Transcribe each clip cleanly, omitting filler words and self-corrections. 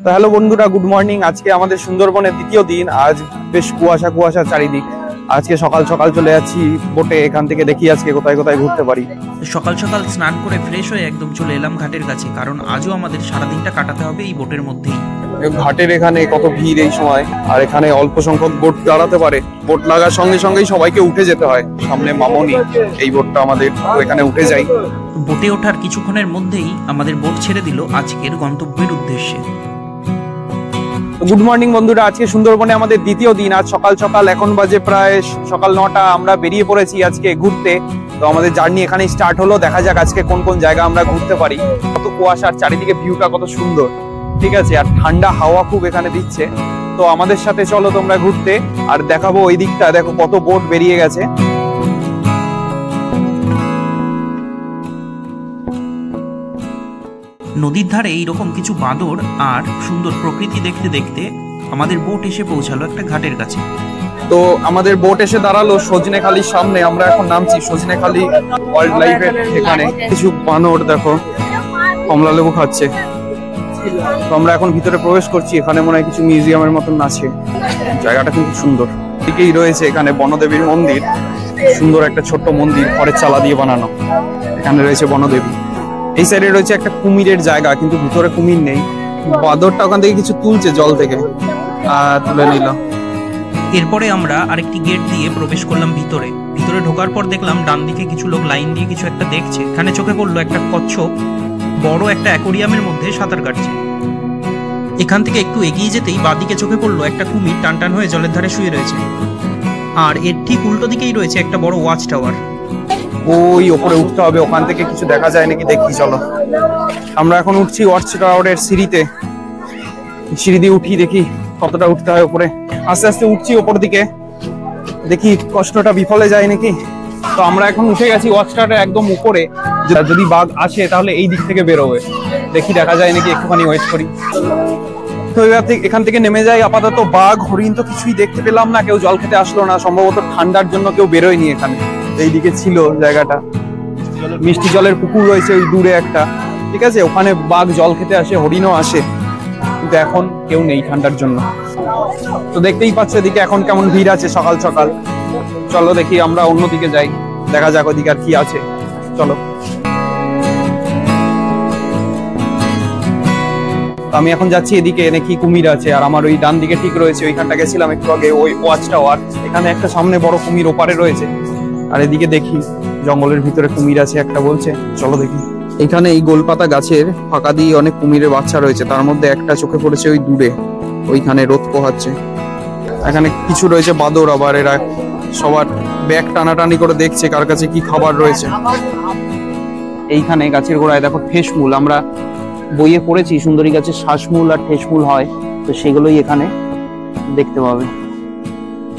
তো হ্যালো বন্ধুরা, good morning. আজকে আমাদের সুন্দরবনের দ্বিতীয় দিন। আজ বেশ কুয়াশা কুয়াশা চারিদিক। আজকে সকাল সকাল চলে যাচ্ছি বোটে। এখান থেকে দেখি আজকে কোথায় কোথায় ঘুরতে পারি। সকাল সকাল স্নান করে ফ্রেশ হয়ে একদম চলে এলাম ঘাটের কাছে, কারণ আজও আমাদের সারাদিনটা কাটাতে হবে এই বোটের মধ্যেই। ঘাটের এখানে কত ভিড় এই সময়, আর এখানে অল্প সংখ্যক বোট দাঁড়াতে পারে। বোট লাগার সঙ্গে সঙ্গেই সবাইকে উঠে যেতে হয়। সামনে মামনি, এই বোটটা আমাদের, এখানে উঠে যাই। বোটে ওঠার কিছুক্ষণের মধ্যেই আমাদের বোট ছেড়ে দিল আজকের গন্তব্যের উদ্দেশ্যে। গুড মর্নিং বন্ধুরা, আজকে সুন্দরবনে আমাদের দ্বিতীয় দিন। আজ সকাল সকাল, এখন বাজে প্রায় সকাল 9টা। আমরা বেরিয়ে পড়েছি আজকে ঘুরতে। তো আমাদের জার্নি এখানেই স্টার্ট হলো। দেখা যাক আজকে কোন কোন জায়গা আমরা ঘুরতে পারি। কত কুয়াশা, আর চারিদিকে ভিউটা কত সুন্দর, ঠিক আছে। আর ঠান্ডা হাওয়া খুব এখানে দিচ্ছে। তো আমাদের সাথে চলো তোমরা ঘুরতে, আর দেখাবো ওই দিকটা। দেখো কত বোট বেরিয়ে গেছে। নদীর ধারে এইরকম কিছু বাঁদর আর সুন্দর প্রকৃতি দেখতে দেখতে আমাদের বোট এসে পৌঁছালো একটা ঘাটের কাছে। তো আমাদের বোট এসে দাঁড়ালো সজনেখালির সামনে। আমরা এখন নামছি সজনেখালি ওয়াইল্ড লাইফের এখানে। কিছু বানর দেখো কমলা লেবু খাচ্ছে। তো আমরা এখন ভিতরে প্রবেশ করছি। এখানে মনে হয় কিছু মিউজিয়ামের মতন আছে। জায়গাটা কিন্তু সুন্দর। এদিকেই রয়েছে এখানে বনদেবীর মন্দির। সুন্দর একটা ছোট্ট মন্দির, খড়ের চালা দিয়ে বানানো। এখানে রয়েছে বনদেবী। এই সাইডে রয়েছে একটা কুমিরের জায়গা, কিন্তু ভিতরে কুমির নেই। বাদরটা ওখান থেকে কিছু তুলছে জল থেকে, তুলে নিল। এরপরে আমরা আরেকটি গেট দিয়ে প্রবেশ করলাম ভিতরে। ভিতরে ঢোকার পর দেখলাম ডান দিকে কিছু লোক লাইন দিয়ে কিছু একটা দেখছে। এখানে চোখে পড়লো একটা কচ্ছপ বড় একটা অ্যাকোরিয়ামের মধ্যে সাঁতার কাটছে। এখান থেকে একটু এগিয়ে যেতেই বাঁদিকে চোখে পড়লো একটা কুমির টান টান হয়ে জলের ধারে শুয়ে রয়েছে। আর এর ঠিক উল্টো দিকেই রয়েছে একটা বড় ওয়াচ টাওয়ার। ওই ওপরে উঠতে হবে, ওখান থেকে কিছু দেখা যায় নাকি দেখি, চলো। আমরা এখন উঠছি ওয়াচ টাওয়ারের সিঁড়িতে। সিঁড়ি দিয়ে উঠি, দেখি কতটা উঠতে হয় উপরে। আস্তে আস্তে উঠছি ওপর দিকে, দেখি কষ্টটা বিফলে যায় নাকি। তো আমরা এখন উঠে গেছি ওয়াচ টাওয়ারের একদম উপরে। যদি বাঘ আসে তাহলে এই দিক থেকে বেরোবে, দেখি দেখা যায় নাকি। একটুখানি ওয়েট করি। তো এখান থেকে নেমে যাই। আপাতত বাঘ হরিণ তো কিছুই দেখতে পেলাম না। কেউ জল খেতে আসলো না, সম্ভবত ঠান্ডার জন্য কেউ বেরোয়নি এখানে। এইদিকে ছিল জায়গাটা, মিষ্টি জলের পুকুর রয়েছে ওই দূরে একটা, ঠিক আছে। ওখানে বাঘ জল খেতে আসে, হরিণও আসে, কিন্তু এখন কেউ নেই ঠান্ডার জন্য। তো দেখতেই পাচ্ছে এদিকে এখন কেমন ভিড় আছে সকাল সকাল। চলো দেখি আমরা অন্যদিকে যাই, দেখা যাক ওদিকে আর কি আছে। চলো। আমি এখন যাচ্ছি এদিকে, নাকি কুমির আছে। আর আমার ওই ডান দিকে ঠিক রয়েছে, ওইখানটা গেছিলাম একটু আগে, ওই ওয়াচ টাওয়ার। এখানে একটা সামনে বড় কুমির ওপারে রয়েছে। আর এদিকে দেখি জঙ্গলের ভিতরে কুমির আছে একটা বলছে, চলো দেখি। এখানে এই গোলপাতা গাছের ফাঁকা দিয়ে অনেক কুমিরের বাচ্চা রয়েছে। তার মধ্যে একটা চোখে পড়েছে ওই দূরে, ওইখানে রোদ পোহাচ্ছে। এখানে কিছু রয়েছে বাদর। আবার এরা সবার ব্যাগ টানাটানি করে দেখছে কার কাছে কি খাবার রয়েছে। এইখানে গাছের গোড়ায় দেখো ঠেসমূল। আমরা বইয়ে পড়েছি সুন্দরী গাছের শ্বাসমূল আর ঠেসমূল হয়, তো সেগুলোই এখানে দেখতে পাবে।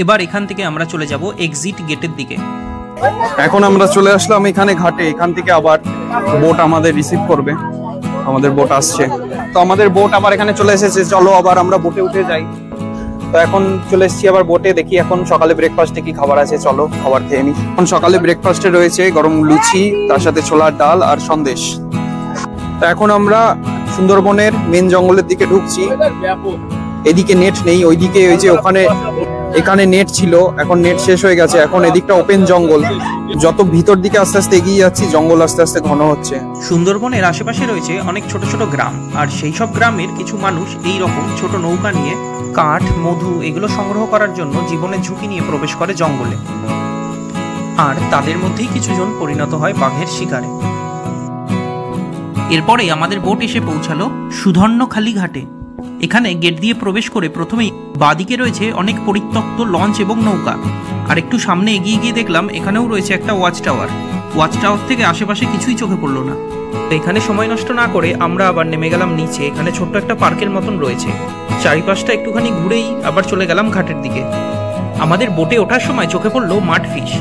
এবার এখান থেকে আমরা চলে যাব এক্সিট গেটের দিকে। এখন আমরা চলে আসলাম এখানে ঘাটে। এখান থেকে আবার বোট আমাদের রিসিভ করবে। আমাদের বোট আসছে। তো আমাদের বোট আবার এখানে চলে এসেছে। চলো আবার আমরা বোটে উঠে যাই। তো এখন চলে এসেছি আবার বোটে। দেখি এখন সকালে ব্রেকফাস্টে কি খাবার আছে, চলো খাবার খেয়ে নিই। এখন সকালে ব্রেকফাস্টে রয়েছে গরম লুচি, তার সাথে ছোলার ডাল আর সন্দেশ। তো এখন আমরা সুন্দরবনের মেন জঙ্গলের দিকে ঢুকছি। এদিকে নেট নেই, ওইদিকে ওই যে ওখানে এখানে নেট ছিল, এখন নেট শেষ হয়ে গেছে। এখন এদিকটা ওপেন জঙ্গল। যত ভিতর দিকে আস্তে আস্তে এগিয়ে যাচ্ছি, জঙ্গল আস্তে আস্তে ঘন হচ্ছে। সুন্দরবনের আশেপাশে রয়েছে অনেক ছোট ছোট গ্রাম, আর সেই সব গ্রামের কিছু মানুষ এই রকম ছোট নৌকা নিয়ে কাঠ, মধু এগুলো সংগ্রহ করার জন্য জীবনের ঝুঁকি নিয়ে প্রবেশ করে জঙ্গলে। আর তাদের মধ্যেই কিছুজন পরিণত হয় বাঘের শিকারে। এরপরে আমাদের বোট এসে পৌঁছালো সুধর্ণখালি ঘাটে। এখানে গেট দিয়ে প্রবেশ করে প্রথমেই বাঁদিকে রয়েছে অনেক পরিত্যক্ত লঞ্চ এবং নৌকা। আর একটু সামনে এগিয়ে গিয়ে দেখলাম এখানেও রয়েছে একটা ওয়াচ টাওয়ার। ওয়াচ টাওয়ার থেকে আশেপাশে কিছুই চোখে পড়লো না। এখানে সময় নষ্ট না করে আমরা আবার নেমে গেলাম নিচে। এখানে ছোট্ট একটা পার্কের মতন রয়েছে। চারিপাশটা একটুখানি ঘুরেই আবার চলে গেলাম ঘাটের দিকে। আমাদের বোটে ওঠার সময় চোখে পড়লো মাড ফিশ।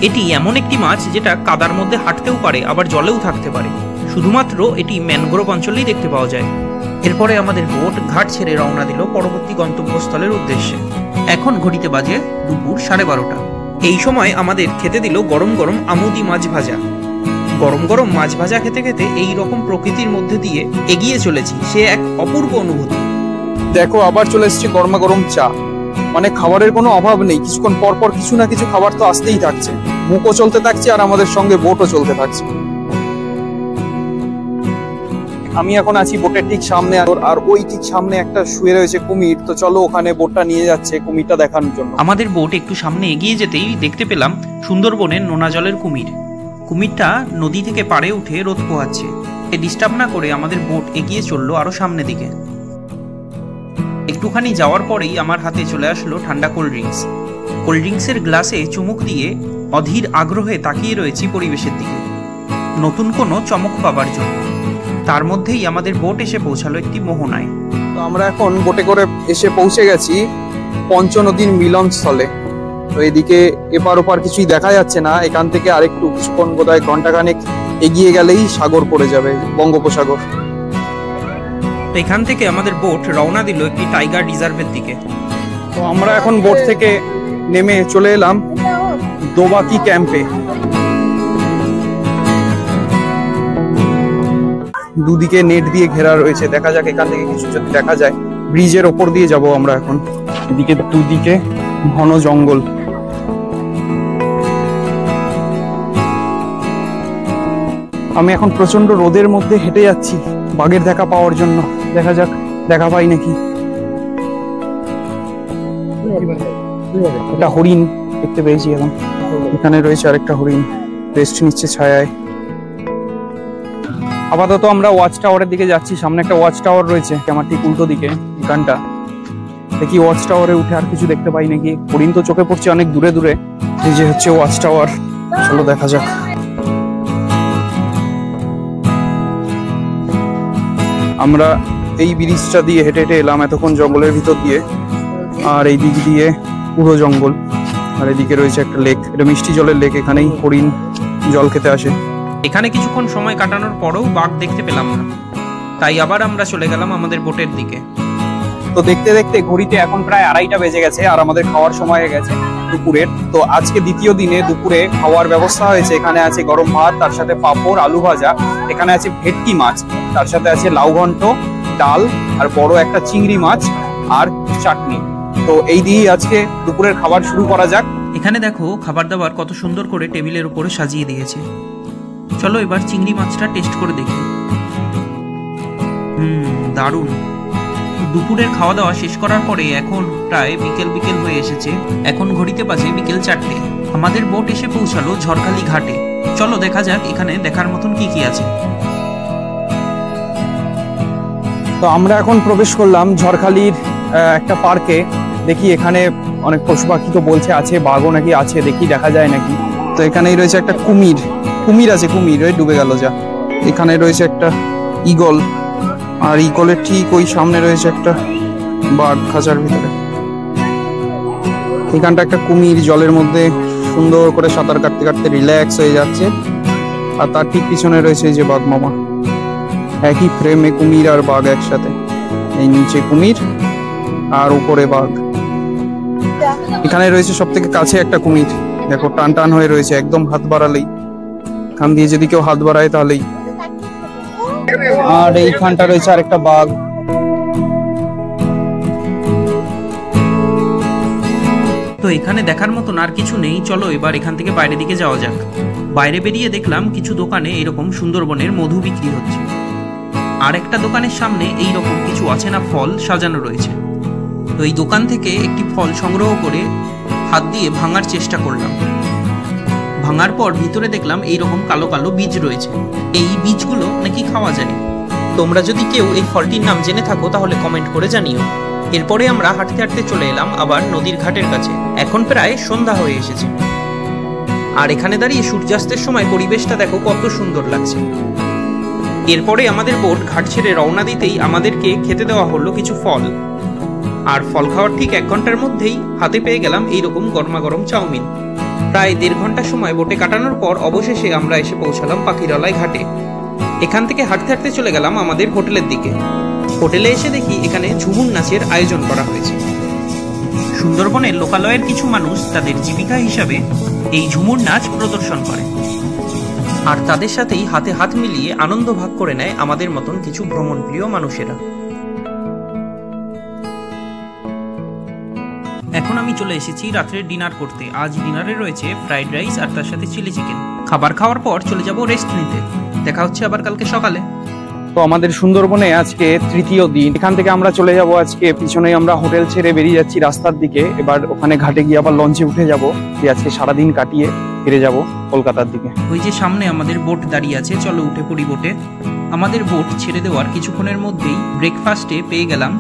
এটি এমন একটি মাছ যেটা কাদার মধ্যে হাঁটতেও পারে, আবার জলেও থাকতে পারে। শুধুমাত্র এটি ম্যানগ্রোভ অঞ্চলেই দেখতে পাওয়া যায়। এরপরে আমাদের বোট ঘাট ছেড়ে রওনা দিল পরবর্তী গন্তব্যস্থলের উদ্দেশ্যে। এখন ঘড়িতে বাজে দুপুর 12:30। এই সময় আমাদের খেতে দিল গরম গরম আমুদি মাছ ভাজা। গরম গরম মাছ ভাজা খেতে খেতে এই রকম প্রকৃতির মধ্যে দিয়ে এগিয়ে চলেছি, সে এক অপূর্ব অনুভূতি। দেখো আবার চলে এসেছে গরমা গরম চা। মানে খাবারের কোনো অভাব নেই, কিছুক্ষণ পর পর কিছু না কিছু খাবার তো আসতেই থাকছে, মুখও চলতে থাকছে আর আমাদের সঙ্গে বোটও চলতে থাকছে। আমি এখন আছি বোটের ঠিক সামনে, আর ওই ঠিক সামনে একটা শুয়ে রয়েছে কুমির। তো চলো ওখানে বোটটা নিয়ে যাচ্ছে কুমিরটা দেখানোর জন্য। আমাদের বোট একটু সামনে এগিয়ে যেতেই দেখতে পেলাম সুন্দরবনের নোনা জলের কুমির। কুমিরটা নদী থেকে পাড়ে উঠে রোদ পোহাচ্ছে। ডিস্টার্ব না করে আমাদের বোট এগিয়ে চললো আরো সামনের দিকে। একটুখানি যাওয়ার পরেই আমার হাতে চলে আসলো ঠান্ডা কোল্ড ড্রিঙ্কস। কোল্ড ড্রিঙ্কসের গ্লাসে চুমুক দিয়ে অধীর আগ্রহে তাকিয়ে রয়েছি পরিবেশের দিকে, নতুন কোনো চমক পাবার জন্য। তার মধ্যেই আমাদের বোট এসে পৌঁছালো একটি মোহনায়। তো আমরা এখন বোটে করে এসে পৌঁছে গেছি পঞ্চনদীর মিলনস্থলে। তো এদিকে এপার ওপার কিছুই দেখা যাচ্ছে না, এখান থেকে আরেকটু কিছুক্ষণ বোধহয় ঘন্টাখানেক এগিয়ে গেলেই সাগর পড়ে যাবে, বঙ্গোপসাগর। তো এখান থেকে আমাদের বোট রওনা দিল একটি টাইগার রিজার্ভের দিকে। তো আমরা এখন বোট থেকে নেমে চলে এলাম দোবাকি ক্যাম্পে। দুদিকে নেট দিয়ে ঘেরা রয়েছে, দেখা যাক এখান থেকে কিছু যদি দেখা যায়। ব্রিজের ওপর দিয়ে যাব আমরা এখন। এদিকে দুদিকে ঘন জঙ্গল। আমি এখন প্রচন্ড রোদের মধ্যে হেঁটে যাচ্ছি বাঘের দেখা পাওয়ার জন্য। দেখা যাক দেখা পাই নাকি। একটা হরিণ দেখতে পেয়েছি এখন, এখানে রয়েছে আরেকটা হরিণ, রেস্ট নিচ্ছে ছায়ায়। আপাতত আমরা ওয়াচ টাওয়ারের দিকে যাচ্ছি, সামনে একটা ওয়াচ টাওয়ার রয়েছে আমার ঠিক উল্টো দিকে এখানটা। দেখি ওয়াচ টাওয়ারে উঠে আর কিছু দেখতে পাই নাকি। হরিণ তো চোখে পড়ছে অনেক দূরে দূরে। এই যে হচ্ছে ওয়াচ টাওয়ার, চলো দেখা যাক। আমরা এই ব্রিজটা দিয়ে হেঁটে হেঁটে এলাম এতক্ষণ জঙ্গলের ভিতর দিয়ে, আর এই দিক দিয়ে পুরো জঙ্গল। আর এদিকে রয়েছে একটা লেক, এটা মিষ্টি জলের লেক, এখানেই হরিণ জল খেতে আসে। এখানে কিছুক্ষণ সময় কাটানোর পরেও বাঘ দেখতে পেলাম না, তাই আবার আমরা চলে গেলাম আমাদের বোটের দিকে। তো দেখতে দেখতে ঘড়িতে এখন প্রায় 2:30 বেজে গেছে, আর আমাদের খাওয়ার সময় হয়ে গেছে দুপুরের। তো আজকে দ্বিতীয় দিনে দুপুরে খাওয়ার ব্যবস্থা হয়েছে। এখানে আছে গরম ভাত, তার সাথে পাঁপড়, আলু ভাজা, এখানে আছে ভেটকি মাছ, তার সাথে আছে লাউ ঘন্ট, ডাল, আর বড় একটা চিংড়ি মাছ আর চাটনি। তো এই দিয়েই আজকে দুপুরের খাবার শুরু করা যাক। এখানে দেখো খাবার দাবার কত সুন্দর করে টেবিলের উপরে সাজিয়ে দিয়েছে। চলো এবার চিংড়ি মাছটা টেস্ট করে দেখি। দারুণ। দুপুরের খাওয়া দাওয়া শেষ করার পরে এখন প্রায় বিকেল বিকেল হয়ে এসেছে। এখন ঘড়িতে বাজে বিকেল 4টে। আমাদের বোট এসে পৌঁছালো ঝড়খালি ঘাটে। চলো দেখা যাক এখানে দেখার মতন কি কি আছে। তো আমরা এখন প্রবেশ করলাম ঝড়খালির একটা পার্কে। দেখি এখানে অনেক পশু পাখি তো বলছে আছে, বাঘও নাকি আছে, দেখি দেখা যায় নাকি। তো এখানেই রয়েছে একটা কুমির, কুমির আছে, কুমির ওই ডুবে গেল যা। এখানে রয়েছে একটা ঈগল, আর ঈগলের ঠিক ওই সামনে রয়েছে একটা বাঘ খাঁচার ভিতরে। এখানটা একটা কুমির জলের মধ্যে সুন্দর করে সাঁতার কাটতে কাটতে রিল্যাক্স হয়ে যাচ্ছে, আর তার ঠিক পিছনে রয়েছে এই যে বাঘ মামা। একই ফ্রেমে কুমির আর বাঘ একসাথে, এই নিচে কুমির আর উপরে বাঘ। এখানে রয়েছে সব থেকে কাছে একটা কুমির, দেখো টান টান হয়ে রয়েছে, একদম হাত বাড়ালেই, এখান দিয়ে যদি কেউ হাত বাড়ায় তাহলেই। আর এইখানটা রয়েছে আরেকটা বাঘ। তো এখানে দেখার মতন আর কিছু নেই, চলো এবার এখান থেকে বাইরের দিকে যাওয়া যাক। বাইরে বেরিয়ে দেখলাম কিছু দোকানে এরকম সুন্দরবনের মধু বিক্রি হচ্ছে, আর একটা দোকানের সামনে এইরকম কিছু অচেনা ফল সাজানো রয়েছে। তো এই দোকান থেকে একটি ফল সংগ্রহ করে হাত দিয়ে ভাঙার চেষ্টা করলাম। ভাঙার পর ভিতরে দেখলাম এইরকম কালো কালো বীজ রয়েছে। এই বীজগুলো নাকি খাওয়া যায়। তোমরা যদি কেউ এই ফলটির নাম জেনে থাকো তাহলে কমেন্ট করে জানিও। এরপরে আমরা হাঁটতে হাঁটতে চলে এলাম আবার নদীর ঘাটের কাছে। এখন প্রায় সন্ধ্যা হয়ে এসেছে, আর এখানে দাঁড়িয়ে সূর্যাস্তের সময় পরিবেশটা দেখো কত সুন্দর লাগছে। এরপরে আমাদের বোট ঘাট ছেড়ে রওনা দিতেই আমাদেরকে খেতে দেওয়া হলো কিছু ফল, আর ফল খাওয়ার ঠিক 1 ঘন্টার মধ্যেই হাতে পেয়ে গেলাম এইরকম গরমা গরম চাউমিন। প্রায় 1.5 ঘন্টা সময় বোটে কাটানোর পর অবশেষে আমরা এসে পৌঁছালাম পাখিরালয় ঘাটে। এখান থেকে হাঁটতে হাঁটতে চলে গেলাম আমাদের হোটেলের দিকে। হোটেলে এসে দেখি এখানে ঝুমুর নাচের আয়োজন করা হয়েছে। সুন্দরবনের লোকালয়ের কিছু মানুষ তাদের জীবিকা হিসাবে এই ঝুমুর নাচ প্রদর্শন করে, আর তাদের সাথেই হাতে হাত মিলিয়ে আনন্দ ভাগ করে নেয় আমাদের মতন কিছু ভ্রমণপ্রিয় মানুষেরা। এখন আমি চলে এসেছি রাত্রে ডিনার করতে। আজ ডিনারে রয়েছে ফ্রাইড রাইস আর তার সাথে চিলি চিকেন। খাবার খাওয়ার পর চলে যাব রেস্ট নিতে। দেখা হচ্ছে আবার কালকে সকালে। তো আমাদের সুন্দরবনে আজকে তৃতীয় দিন। এখান থেকে আমরা চলে যাব আজকে, পিছনে আমরা হোটেল ছেড়ে বেরিয়ে যাচ্ছি রাস্তার দিকে। এবার ওখানে ঘাটে গিয়ে আবার লঞ্চে উঠে যাব, দিয়ে আজকে সারাদিন কাটিয়ে ফিরে যাব কলকাতার দিকে। ওই যে সামনে আমাদের বোট দাঁড়িয়ে আছে, চলো উঠে পড়ি বোটে। আমাদের বোট ছেড়ে দেওয়ার কিছুক্ষণের মধ্যেই ব্রেকফাস্টে পেয়ে গেলাম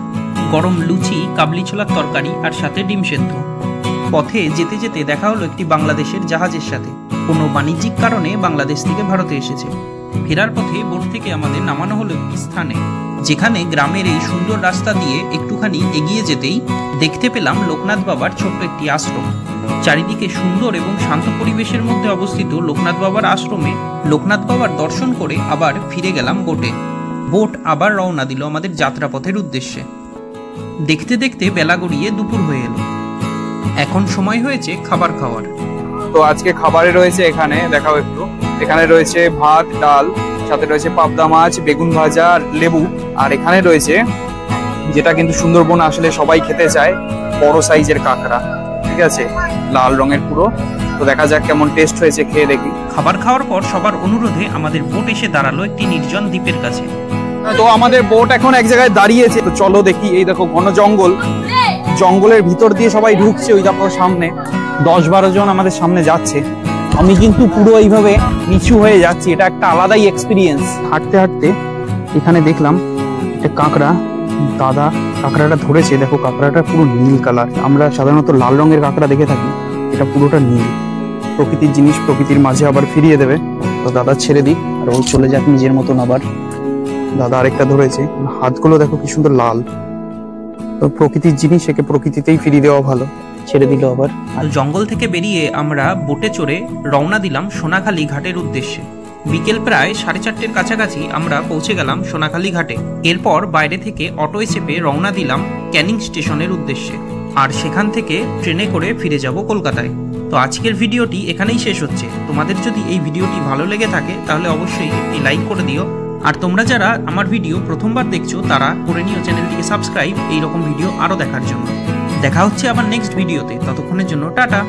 গরম লুচি, কাবলি ছোলার তরকারি আর সাথে ডিম সেদ্ধ। পথে যেতে যেতে দেখা হলো একটি বাংলাদেশের জাহাজের সাথে। কোনো বাণিজ্যিক কারণে বাংলাদেশ থেকে ভারতে এসেছে। ফেরার পথে বোট থেকে আমাদের নামানো হলো একটি স্থানে, যেখানে গ্রামের এই সুন্দর রাস্তা দিয়ে একটুখানি এগিয়ে যেতেই দেখতে পেলাম লোকনাথ বাবার ছোট্ট একটি আশ্রম। চারিদিকে সুন্দর এবং শান্ত পরিবেশের মধ্যে অবস্থিত লোকনাথ বাবার আশ্রমে লোকনাথ বাবার দর্শন করে আবার ফিরে গেলাম বোটে। বোট আবার রওনা দিল আমাদের যাত্রাপথের উদ্দেশ্যে। দেখতে দেখতে বেলা গড়িয়ে দুপুর হয়ে এলো। এখন সময় হয়েছে খাবার খাওয়ার। তো আজকে খাবারে রয়েছে, এখানে দেখাও একটু, এখানে রয়েছে ভাত, ডাল, সাথে রয়েছে পাবদা মাছ, বেগুন ভাজা, লেবু, আর এখানে রয়েছে যেটা কিন্তু সুন্দরবন আসলে সবাই খেতে চায়, বড় সাইজের কাঁকড়া। ঠিক আছে, লাল রঙের পুরো। তো দেখা যাক কেমন টেস্ট হয়েছে, খেয়ে দেখি। খাবার খাওয়ার পর সবার অনুরোধে আমাদের বোট এসে দাঁড়ালো একটি নির্জন দ্বীপের কাছে। তো আমাদের বোট এখন এক জায়গায় দাঁড়িয়েছে। তো চলো দেখি। এই দেখো ঘন জঙ্গল, জঙ্গলের ভিতর দিয়ে সবাই ঢুকছে। ওই দেখো সামনে 10-12 জন আমাদের সামনে যাচ্ছে। আমি কিন্তু পুরো এইভাবে নিচু হয়ে যাচ্ছি, এটা একটা আলাদাই এক্সপিরিয়েন্স। হাঁটতে হাঁটতে এখানে দেখলাম একটা কাঁকড়া। দাদা কাঁকড়াটা ধরেছে, দেখো কাঁকড়াটা পুরো নীল কালার। আমরা সাধারণত লাল রঙের কাঁকড়া দেখে থাকি, এটা পুরোটা নীল। প্রকৃতির জিনিস প্রকৃতির মাঝে আবার ফিরিয়ে দেবে। তো দাদা ছেড়ে দিক আর ও চলে যাক নিজের মতন। আবার দাদা আরেকটা ধরেছে, হাতগুলো দেখো কি সুন্দর লাল। তো প্রকৃতির জিনিস, একে প্রকৃতিতেই ফিরিয়ে দেওয়া ভালো। ছেড়ে দিল আবার। জঙ্গল থেকে বেরিয়ে আমরা বোটে চড়ে রওনা দিলাম সোনাখালী ঘাটের উদ্দেশ্যে। বিকেল প্রায় 4:30-র কাছাকাছি আমরা পৌঁছে গেলাম সোনাখালী ঘাটে। এরপর বাইরে থেকে অটোয় চেপে রওনা দিলাম ক্যানিং স্টেশনের উদ্দেশ্যে, আর সেখান থেকে ট্রেনে করে ফিরে যাব কলকাতায়। তো আজকের ভিডিওটি এখানেই শেষ হচ্ছে। তোমাদের যদি এই ভিডিওটি ভালো লেগে থাকে তাহলে অবশ্যই একটি লাইক করে দিও। আর তোমরা যারা আমার ভিডিও প্রথমবার দেখছো তারা করে নিও চ্যানেলটিকে সাবস্ক্রাইব, এইরকম ভিডিও আরও দেখার জন্য। দেখা হচ্ছে আবার নেক্সট ভিডিওতে। ততক্ষণের জন্য টাটা।